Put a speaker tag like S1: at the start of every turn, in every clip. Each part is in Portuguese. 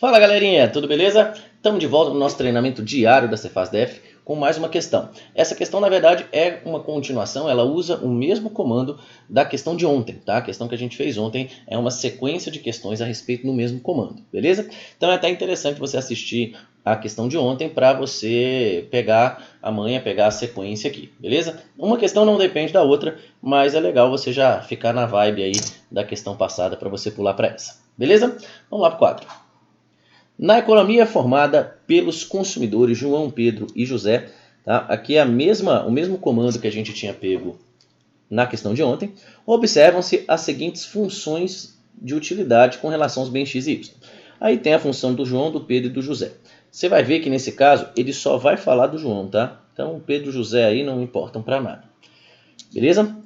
S1: Fala galerinha, tudo beleza? Estamos de volta no nosso treinamento diário da Cefaz-DF com mais uma questão. Essa questão na verdade é uma continuação, ela usa o mesmo comando da questão de ontem, tá? A questão que a gente fez ontem é uma sequência de questões a respeito do mesmo comando, beleza? Então é até interessante você assistir a questão de ontem para você pegar a manha, pegar a sequência aqui, beleza? Uma questão não depende da outra, mas é legal você já ficar na vibe aí da questão passada para você pular para essa, beleza? Vamos lá para o quadro. Na economia formada pelos consumidores João, Pedro e José, tá? Aqui é o mesmo comando que a gente tinha pego na questão de ontem. Observam-se as seguintes funções de utilidade com relação aos bens x e y. Aí tem a função do João, do Pedro e do José. Você vai ver que nesse caso ele só vai falar do João, tá? Então o Pedro e o José aí não importam para nada. Beleza?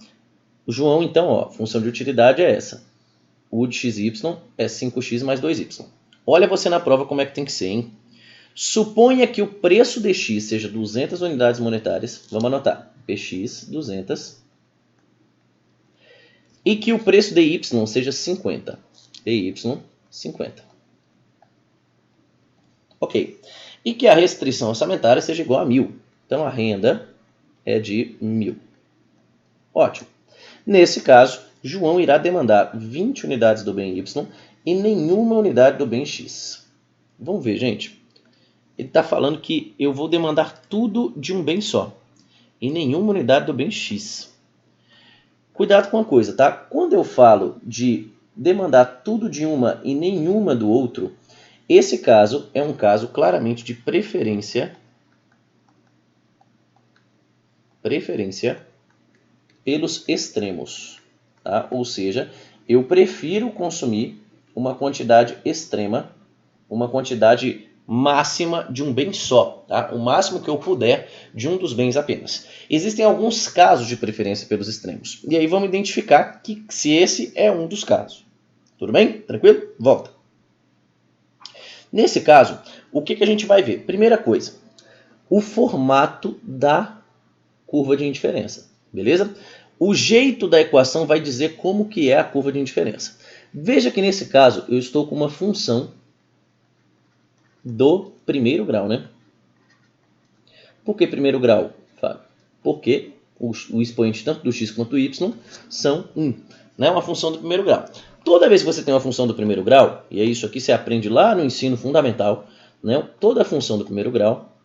S1: O João, então, ó, função de utilidade é essa. O de x e y é 5x mais 2y. Olha você na prova como é que tem que ser, hein? Suponha que o preço de x seja 200 unidades monetárias. Vamos anotar. Px 200. E que o preço de y seja 50. Dy 50. Ok. E que a restrição orçamentária seja igual a 1.000. Então a renda é de 1.000. Ótimo. Nesse caso, João irá demandar 20 unidades do bem y e nenhuma unidade do bem x. Vamos ver, gente. Ele está falando que eu vou demandar tudo de um bem só e nenhuma unidade do bem x. Cuidado com uma coisa, tá? Quando eu falo de demandar tudo de uma e nenhuma do outro, esse caso é um caso claramente de preferência pelos extremos, tá? Ou seja, eu prefiro consumir uma quantidade extrema, uma quantidade máxima de um bem só, tá? O máximo que eu puder de um dos bens apenas. Existem alguns casos de preferência pelos extremos. E aí vamos identificar se esse é um dos casos. Tudo bem? Tranquilo? Volta. Nesse caso, o que a gente vai ver? Primeira coisa, o formato da curva de indiferença. Beleza? O jeito da equação vai dizer como que é a curva de indiferença. Veja que nesse caso eu estou com uma função do primeiro grau, né? Por que primeiro grau, Fábio? Porque o expoente tanto do x quanto do y são 1. Né? Uma função do primeiro grau. Toda vez que você tem uma função do primeiro grau, e é isso aqui você aprende lá no ensino fundamental, né? Toda função do primeiro grau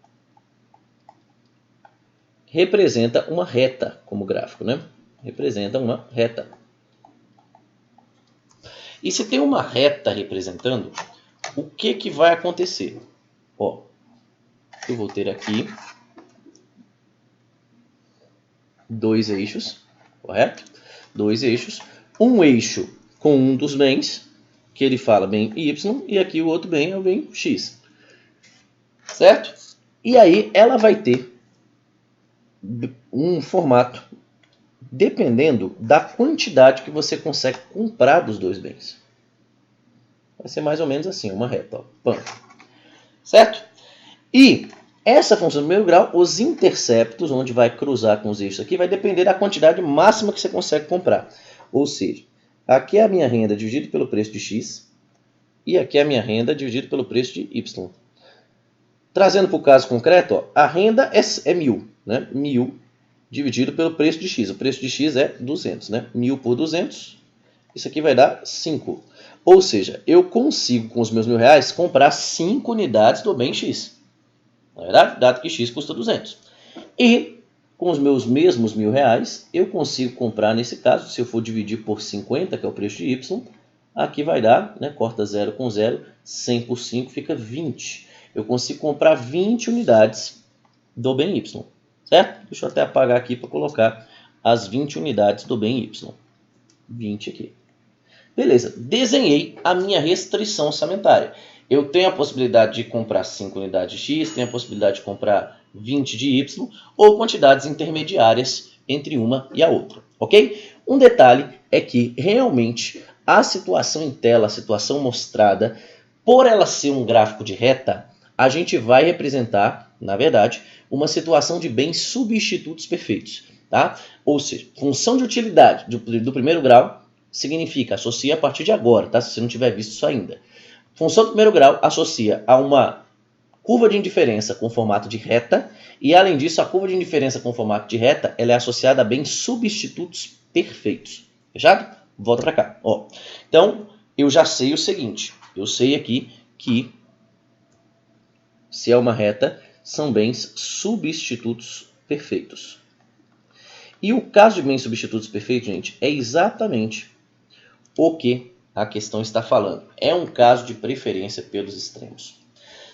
S1: representa uma reta como gráfico, né? Representa uma reta. E se tem uma reta representando, o que vai acontecer? Ó, eu vou ter aqui dois eixos, correto? Dois eixos. Um eixo com um dos bens, que ele fala bem y, e aqui o outro bem é o bem x. Certo? E aí ela vai ter um formato dependendo da quantidade que você consegue comprar dos dois bens. Vai ser mais ou menos assim, uma reta. Ó. Pam. Certo? E essa função do primeiro grau, os interceptos, onde vai cruzar com os eixos aqui, vai depender da quantidade máxima que você consegue comprar. Ou seja, aqui é a minha renda dividido pelo preço de x e aqui é a minha renda dividido pelo preço de y. Trazendo para o caso concreto, ó, a renda é 1.000, né? 1.000 dividido pelo preço de x. O preço de x é 200, né? 1.000 por 200, isso aqui vai dar 5. Ou seja, eu consigo com os meus R$1.000 comprar 5 unidades do bem x. Na verdade, dado que x custa 200. E com os meus mesmos R$1.000, eu consigo comprar, nesse caso, se eu for dividir por 50, que é o preço de y, aqui vai dar, né, corta 0 com 0, 100 por 5 fica 20. Eu consigo comprar 20 unidades do bem y. Certo? Deixa eu até apagar aqui para colocar as 20 unidades do bem y. 20 aqui. Beleza, desenhei a minha restrição orçamentária. Eu tenho a possibilidade de comprar 5 unidades de x, tenho a possibilidade de comprar 20 de y, ou quantidades intermediárias entre uma e a outra, ok? Um detalhe é que realmente a situação em tela, a situação mostrada, por ela ser um gráfico de reta, a gente vai representar, na verdade, uma situação de bens substitutos perfeitos. Tá? Ou seja, função de utilidade do primeiro grau significa, associa a partir de agora, tá? Se você não tiver visto isso ainda. Função do primeiro grau associa a uma curva de indiferença com formato de reta, e além disso, a curva de indiferença com formato de reta ela é associada a bens substitutos perfeitos. Fechado? Volta para cá. Ó. Então, eu já sei o seguinte. Eu sei aqui que se é uma reta, são bens substitutos perfeitos. E o caso de bens substitutos perfeitos, gente, é exatamente o que a questão está falando. É um caso de preferência pelos extremos.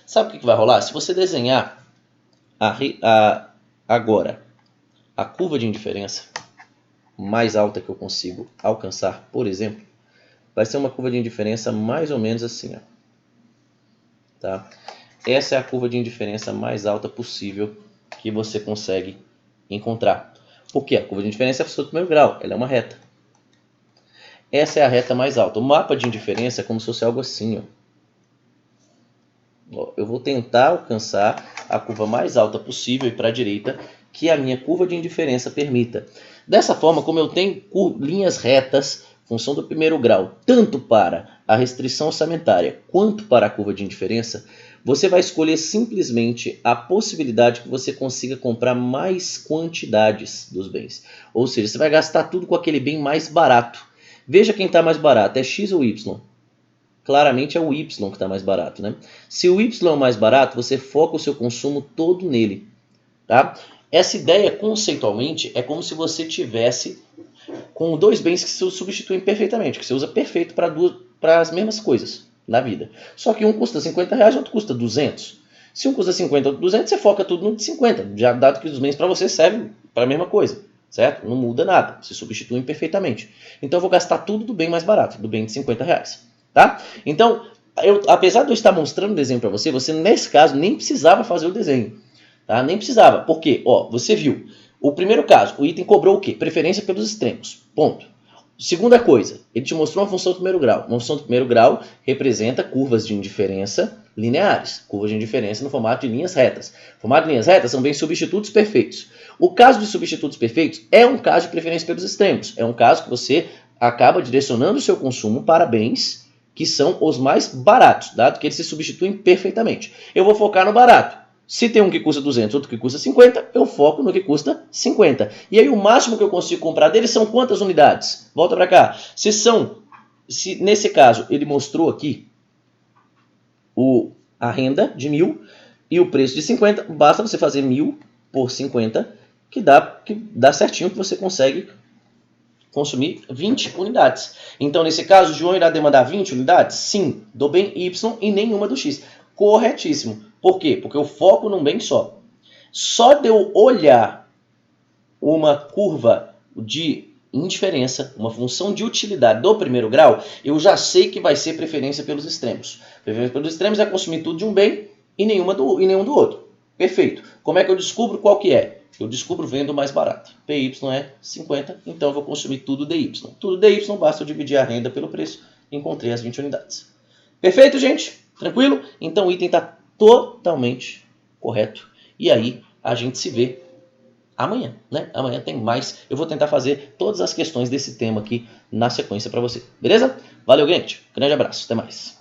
S1: Sabe o que vai rolar? Se você desenhar agora a curva de indiferença mais alta que eu consigo alcançar, por exemplo, vai ser uma curva de indiferença mais ou menos assim. Ó. Tá? Essa é a curva de indiferença mais alta possível que você consegue encontrar. Por quê? A curva de indiferença é a função do primeiro grau, ela é uma reta. Essa é a reta mais alta. O mapa de indiferença é como se fosse algo assim. Ó. Eu vou tentar alcançar a curva mais alta possível e para a direita que a minha curva de indiferença permita. Dessa forma, como eu tenho linhas retas, função do primeiro grau, tanto para a restrição orçamentária quanto para a curva de indiferença, você vai escolher simplesmente a possibilidade que você consiga comprar mais quantidades dos bens. Ou seja, você vai gastar tudo com aquele bem mais barato. Veja quem está mais barato, é X ou Y? Claramente é o Y que está mais barato. Né? Se o Y é o mais barato, você foca o seu consumo todo nele. Tá? Essa ideia, conceitualmente, é como se você tivesse com dois bens que se substituem perfeitamente, que você usa perfeito para as mesmas coisas na vida. Só que um custa R$50 e outro custa 200. Se um custa 50 e outro 200, você foca tudo no de 50, já dado que os bens para você servem para a mesma coisa, certo? Não muda nada, se substituem perfeitamente. Então eu vou gastar tudo do bem mais barato, do bem de R$50. Tá? Então, apesar de eu estar mostrando o desenho para você, você nesse caso nem precisava fazer o desenho. Tá? Nem precisava. Por quê? Ó, você viu. O primeiro caso, o item cobrou o quê? Preferência pelos extremos. Ponto. Segunda coisa, ele te mostrou uma função do primeiro grau. Uma função do primeiro grau representa curvas de indiferença lineares. Curvas de indiferença no formato de linhas retas. O formato de linhas retas são bem substitutos perfeitos. O caso de substitutos perfeitos é um caso de preferência pelos extremos. É um caso que você acaba direcionando o seu consumo para bens que são os mais baratos, dado que eles se substituem perfeitamente. Eu vou focar no barato. Se tem um que custa 200, outro que custa 50, eu foco no que custa 50. E aí o máximo que eu consigo comprar deles são quantas unidades? Volta para cá. Se nesse caso ele mostrou aqui a renda de 1.000 e o preço de 50, basta você fazer 1.000 por 50, que dá certinho que você consegue consumir 20 unidades. Então, nesse caso, o João irá demandar 20 unidades? Sim, do bem Y e nenhuma do X. Corretíssimo. Por quê? Porque eu foco num bem só. Só de eu olhar uma curva de indiferença, uma função de utilidade do primeiro grau, eu já sei que vai ser preferência pelos extremos. Preferência pelos extremos é consumir tudo de um bem e nenhum do outro. Perfeito. Como é que eu descubro qual que é? Eu descubro vendo o mais barato. PY é 50, então eu vou consumir tudo DY. Tudo DY, basta eu dividir a renda pelo preço e encontrei as 20 unidades. Perfeito, gente? Tranquilo? Então o item está totalmente correto. E aí a gente se vê amanhã, né? Amanhã tem mais. Eu vou tentar fazer todas as questões desse tema aqui na sequência para você. Beleza? Valeu, gente. Grande abraço. Até mais.